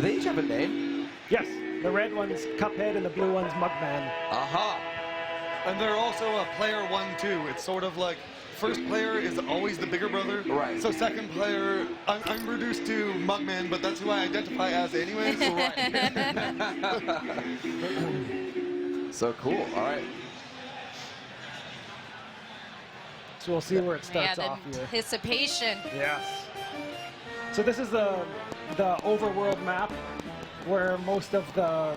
Do they each have a name? Yes, the red one's Cuphead and the blue one's Mugman. Aha. And they're also a player 1, 2. It's sort of like first player is always the bigger brother. Right. So second player, I'm reduced to Mugman, but that's who I identify as anyway. So Right. So cool. All right. So we'll see where it starts the off here. anticipation. Yes. So this is the Overworld Map, where most of the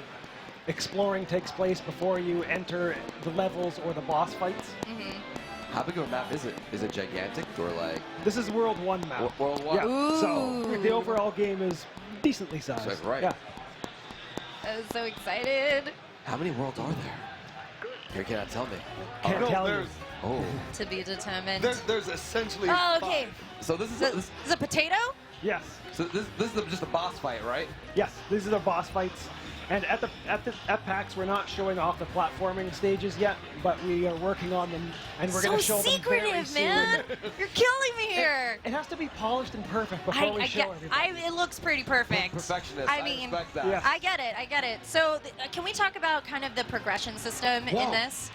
exploring takes place before you enter the levels or the boss fights. How big of a map is it? Is it gigantic or like? This is World 1 map. World 1? Yeah. Ooh. So the overall game is decently sized. That's right. Yeah. I'm so excited How many worlds are there? Here, cannot tell me. Can't no, tell you. there's, Oh. to be determined. there's essentially Oh, okay. 5. So this is Is it a potato? Yes. so this is just a boss fight, right? Yes. These are the boss fights. And at PAX, we're not showing off the platforming stages yet, but we are working on them, and we're going to show So them very secretive, soon. man. You're killing me here. It has to be polished and perfect before we show everything. it looks pretty perfect. Perfectionist. I mean, respect that. Yeah. I get it. So, can we talk about kind of the progression system in Whoa. this?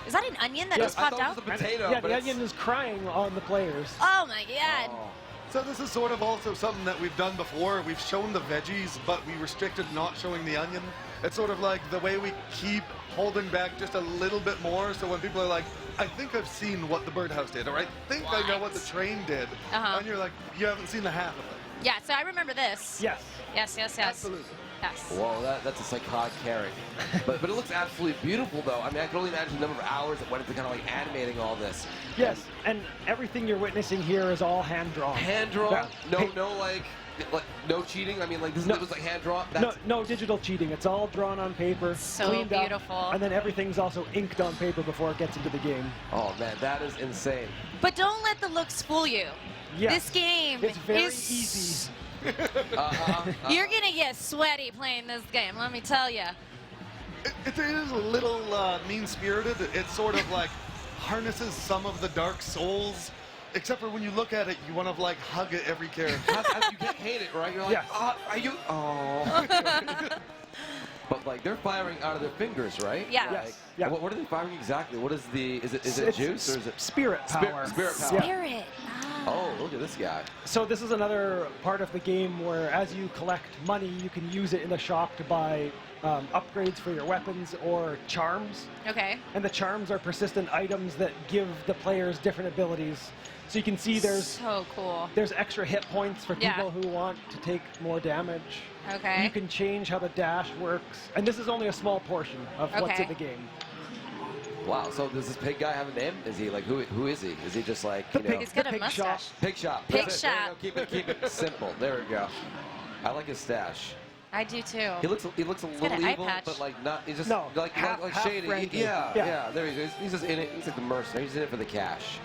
Is that an onion that Yeah, just I popped thought out? it was a potato. Yeah, but the it's- onion is crying on the players. Oh my god. Oh. So this is sort of also something that we've done before. We've shown the veggies, but we restricted not showing the onion. It's sort of like the way we keep holding back just a little bit more, so when people are like, I think I've seen what the birdhouse did, or I think I know what the train did, Uh-huh. and you're like, you haven't seen the half of it. Yeah, so I remember this. Yes. Yes. Absolutely. Yes. Whoa, that's a psychotic carrot. but it looks absolutely beautiful, though. I mean, I can only imagine the number of hours that went into kind of like animating all this. Yes, and everything you're witnessing here is all hand drawn. Hand drawn? Yeah. No, like no cheating. I mean, like this No. it was like hand drawn. No digital cheating. It's all drawn on paper, So cleaned up, beautiful. and then everything's also inked on paper before it gets into the game. Oh man, that is insane. But don't let the looks fool you. Yes. This game It's very is easy. You're gonna get sweaty playing this game, let me tell you. It is a little mean-spirited. It sort of like harnesses some of the dark souls, except for when you look at it, you want to like hug it every character. You can't hate it, right? You're like, Yes. are you? Oh. But like they're firing out of their fingers, right? Yeah. Like, Yes. Yeah. What are they firing exactly? What is the? Is it It's juice or is it spirit power? Spirit power. Yeah. Spirit. Oh, look at this guy. So this is another part of the game where as you collect money, you can use it in the shop to buy upgrades for your weapons or charms. Okay. And the charms are persistent items that give the players different abilities. So you can see So cool. there's extra hit points for Yeah. people who want to take more damage. Okay. You can change how the dash works. And this is only a small portion of what's Okay. in the game. Wow. So does this pig guy have a name? Is he like who is he? Is he just like The you know? pig- He's got a pig shop. mustache. Pig shop. Pig That's it. There you shop. go. Keep it simple. There we go. I like his stash. I do too. He looks a got little an eye evil, patch. but like not. He's just No, like half shady. friendly. Yeah, Yeah. yeah. There he goes. He's just in it. He's like the mercenary. He's in it for the cash.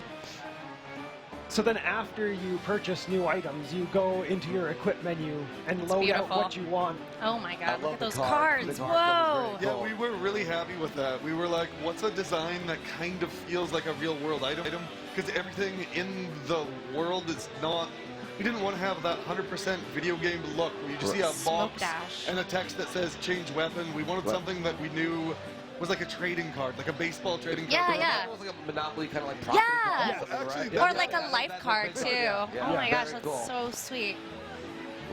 So then after you purchase new items, you go into your equip menu and It's load beautiful. out what you want. Oh my I god, look love at the those card. cards. The card cover Whoa. is very Yeah, we were really happy with that. We were like, what's a design that kind of feels like a real world item? Because everything in the world is not. We didn't want to have that 100% video game look where you just see a Smoke box dash. and a text that says change weapon. We wanted Right. something that we knew was like a trading card, like a baseball trading Yeah, card. yeah. Almost like a Monopoly kind of like property Yeah. card or Yeah, something, actually, right? that- Or like a life that's card big too. card, yeah. Oh my gosh, Very that's cool. so sweet.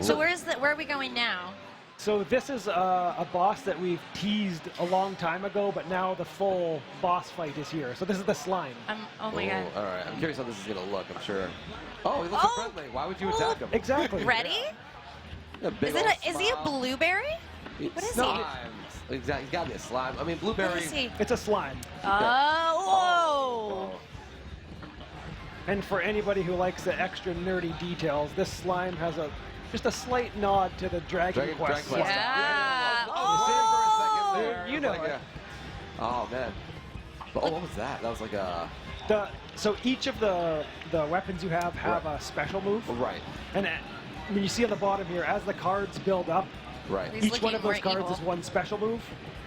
So where are we going now? So this is a boss that we've teased a long time ago, but now the full boss fight is here. So this is the slime. Oh my god. All right. I'm curious how this is gonna look. I'm sure. Oh, he looks Oh. friendly. Why would you attack him? Exactly. Ready? A big Is old he a smile. blueberry? It's What is he? slime. Exactly. He's got to be a slime. I mean, What blueberry. is he? It's a slime. Oh, whoa. And for anybody who likes the extra nerdy details, this slime has just a slight nod to the Dragon Quest. Quest. Yeah. Oh, Oh. there. You It was know like it. oh man. But, what was that? That was like a. So each of the weapons you have Right. a special move. Right. And when you see on the bottom here, as the cards build up, Right. He's each one of looking those more cards evil. is one special move.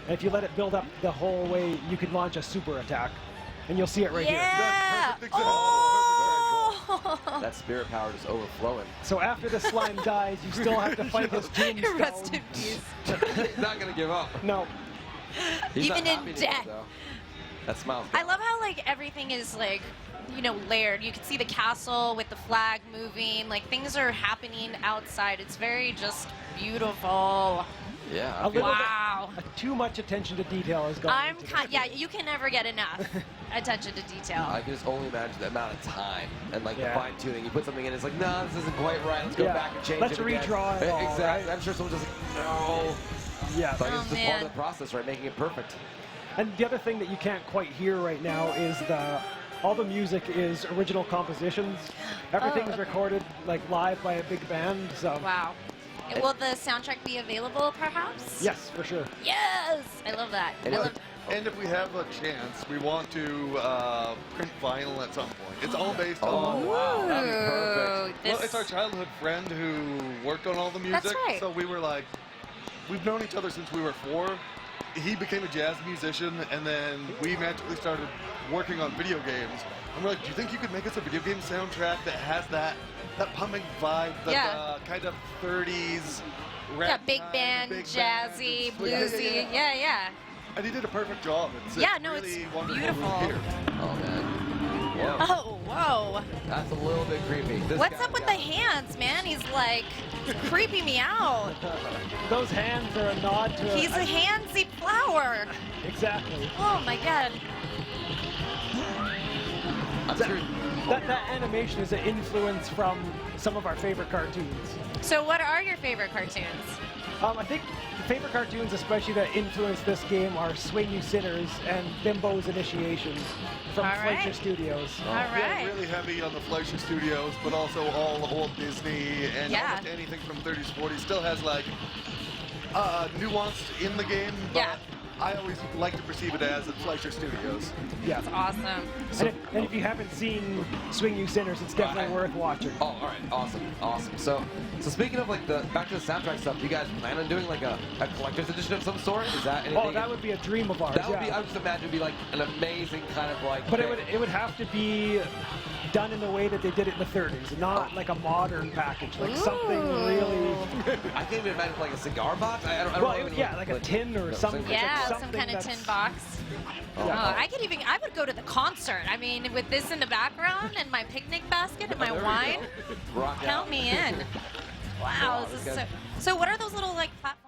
And if you let it build up the whole way, you can launch a super attack. And you'll see it right here. Yeah. That's perfect example. Oh. that spirit power just overflowing. So after the slime dies, you still have to fight his tombstone. Rest in peace. He's not gonna give up. No. He's Even not in happy anymore, death. though. That smile's I gone. love how like everything is like, you know, layered. You can see the castle with the flag moving. Like things are happening outside. It's very just beautiful. Yeah. A little Wow. bit, too much attention to detail has gone I'm into kind. this. Yeah, you can never get enough attention to detail. I can just only imagine the amount of time and like Yeah. the fine tuning. You put something in, it's like, no, this isn't quite right. Let's go Yeah. back and change Let's it again. redraw it all, Exactly. right? I'm sure someone's just like, no. Yeah. So I guess Oh, it's just part man. of the process, right? Making it perfect. And the other thing that you can't quite hear right now is all the music is original compositions. Everything's Oh. recorded like live by a big band. So Wow. Will the soundtrack be available, perhaps? yes, for sure. Yes. I love that. And I it- love. And if we have a chance, we want to print vinyl at some point. It's all based Oh, on. wow. That'd be perfect. Ooh, Well, this- it's our childhood friend who worked on all the music. That's right. So we were like, we've known each other since we were 4. He became a jazz musician, and then we magically started working on video games. And we're like, do you think you could make us a video game soundtrack that has that pumping vibe, Yeah. kind of 30s Yeah, rap big time, band, big jazzy, band. Yeah, bluesy. Yeah. And he did a perfect job. It's Yeah, no, it's really wonderful beautiful. to hear. Oh, man. Whoa. Oh, whoa. That's a little bit creepy. This What's guy up with got- the hands, man? He's like creeping me out. Those hands are a nod to. He's a handsy flower. Exactly. Oh my god. I'm sure. That animation is an influence from some of our favorite cartoons. So what are your favorite cartoons? I think the favorite cartoons, especially that influence this game, are Swing You Sinners and Bimbo's Initiation from All right. Fleischer Studios. All Yeah, right. really heavy on the Fleischer Studios, but also all old Disney and Yeah. almost anything from 30s, 40s. Still has like nuance in the game, but Yeah. I always like to perceive it as at Fleischer Studios. Yeah. Awesome. And if you haven't seen Swing You Sinners, it's definitely worth watching. Oh, all right, awesome. So speaking of like back to the soundtrack stuff, do you guys plan on doing like a collector's edition of some sort? Is that anything? Oh, that would be a dream of ours. That would yeah. be. I would just imagine it'd be like an amazing kind of like. But it would have to be done in the way that they did it in the 30s, not like a modern package, like something really. I can't even imagine like a cigar box. I don't Well, know. yeah, like a tin or something. Yeah, something some kind of that's- tin box. Oh, Yeah. I would go to the concert. I mean, with this in the background and my picnic basket and my There we wine, go. Rock count out. me in. Wow, Wow, this is this so. guy's- So what are those little like